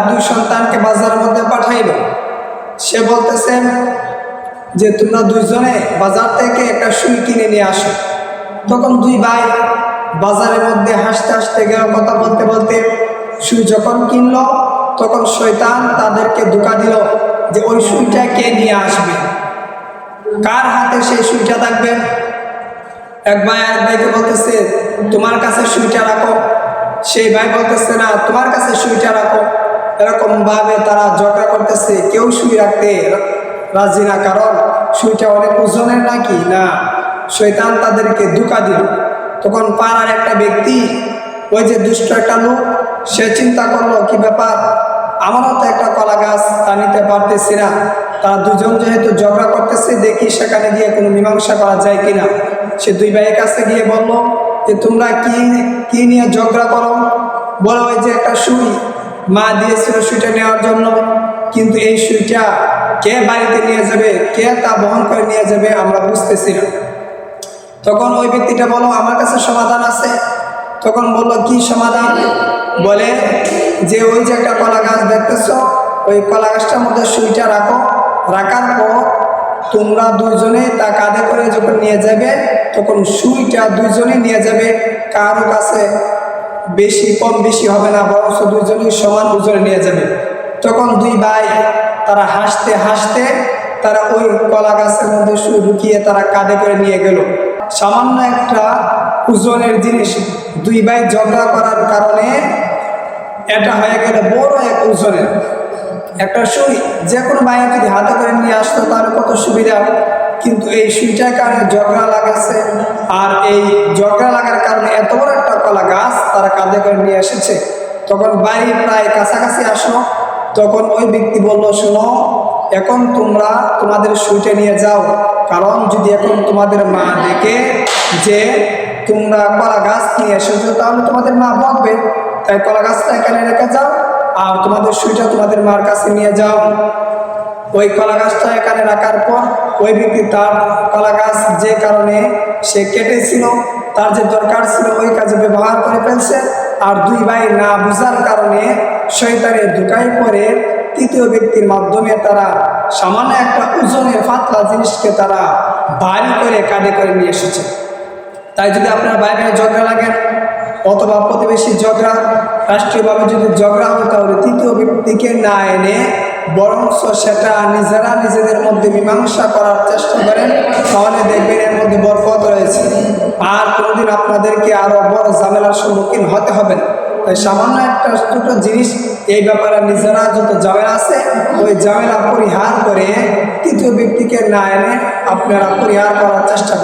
তার দুই সন্তানকে বাজারের মধ্যে পাঠাইল। সে বলতেছে যে তোমরা দুইজনে বাজার থেকে একটা সুই কিনে নিয়ে আসো। তখন দুই ভাই বাজারের মধ্যে হাসতে হাসতে গেল, কথা বলতে বলতে। সুই যখন কিনল তখন শয়তান তাদেরকে ধোঁকা দিল যে ওই সুইটা কে নিয়ে আসবে, কার হাতে সেই সুইটা থাকবে। এক ভাই আরেক ভাইকে বলতেছে তোমার কাছে সুইটা রাখো। সেই ভাই বলতেছে না, তোমার কাছে সুইটা রাখো। এরকম ভাবে তারা ঝগড়া করতেছে, কেউ সুই রাখতে রাজি না, কারণ সুইটা অনেক ওজনের নাকি না। শয়তান তাদেরকে ধোঁকা দিল। তখন পাড়ার একটা ব্যক্তি, ওই যে দুষ্ট একটা লোক, সে চিন্তা করলো কি ব্যাপার, আমারও তো একটা কলা গাছ তা নিতে পারতেছি না। তারা দুজন যেহেতু ঝগড়া করতেছে, দেখি সেখানে গিয়ে কোনো মীমাংসা করা যায় কিনা। সে দুই ভাইয়ের কাছে গিয়ে বলল যে তোমরা কি নিয়ে ঝগড়া করো। বলো ওই যে একটা সুই মা দিয়েছিল সুইটা নেওয়ার জন্য, কিন্তু এই সুইটা কে বাড়িতে নিয়ে যাবে, কে তা বহন করে নিয়ে যাবে আমরা বুঝতেছি না। তখন ওই ব্যক্তিটা বলো আমার কাছে সমাধান আছে। তখন বলল কি সমাধান? বলে যে ওই যে একটা কলা গাছ দেখতেছ, ওই কলা গাছটার মধ্যে সুইটা রাখো। রাখার পর তোমরা দুইজনে তা কাঁধে করে যখন নিয়ে যাবে, তখন সুইটা দুইজনে নিয়ে যাবে, কারো কাছে বেশি কম বেশি হবে না, বরং দুইজনই সমান ওজনে নিয়ে যাবে। তখন দুই ভাই তারা হাসতে হাসতে তারা ওই কলা গাছের মধ্যে সুই ঢুকিয়ে তারা কাঁধে করে নিয়ে গেল। সামান্য একটা ওজনের জিনিস দুই ভাই ঝগড়া করার কারণে এটা হয়ে গেল বড় এক ওজনের একটা সুই। যে কোনো ভাই যদি হাতে করে নিয়ে আসতো তাহলে কত সুবিধা, কিন্তু এই সুইটার কারণে ঝগড়া লাগাচ্ছে। আর এই ঝগড়া লাগার কারণে এত বড় একটা কলা গাছ তারা কাঁধে করে নিয়ে এসেছে। তখন বাড়ি প্রায় কাছাকাছি আসলো। তখন ওই ব্যক্তি বলল, শোনো, এখন তোমরা তোমাদের সুইটা নিয়ে যাও, কারণ যদি এখন তোমাদের মা দেখে যে তোমরা কলা গাছ নিয়ে এসেছো তাহলে তোমাদের মা বকবে। তাই কলা গাছটা এখানে রেখে যাও আর তোমাদের সুইটা তোমাদের মার কাছে নিয়ে যাও। ওই কলা গাছটা এখানে রাখার পর ওই ব্যক্তি তার কলা গাছ যে কারণে সে কেটেছিল, তার যে দরকার ছিল ওই কাজে ব্যবহার করে ফেলছে। আর দুই ভাই না বুঝার কারণে শয়তানের ধোঁকায় পড়ে তৃতীয় ব্যক্তির মাধ্যমে তারা সামান্য একটা ওজনের পাতলা জিনিসকে তারা ভারী করে কাঁধে করে নিয়ে এসেছে। তাই যদি আপনার ভাই ভাই ঝগড়া লাগেন অথবা প্রতিবেশী ঝগড়া, রাষ্ট্রীয়ভাবে যদি ঝগড়া হয়, তাহলে তৃতীয় ব্যক্তিকে না এনে বরঞ্চ সেটা নিজেরা নিজেদের মধ্যে মীমাংসা করার চেষ্টা করেন, তাহলে দেখবেন এর মধ্যে বরকত রয়েছে। আর কোনোদিন আপনাদেরকে আরো বড় ঝামেলার সম্মুখীন হতে হবে না। তাই সামান্য একটা ছোট জিনিস এই ব্যাপারে নিজেরা যত ঝামেলা আছে ওই ঝামেলা পরিহার করে তৃতীয় ব্যক্তিকে না এনে আপনারা পরিহার করার চেষ্টা করেন।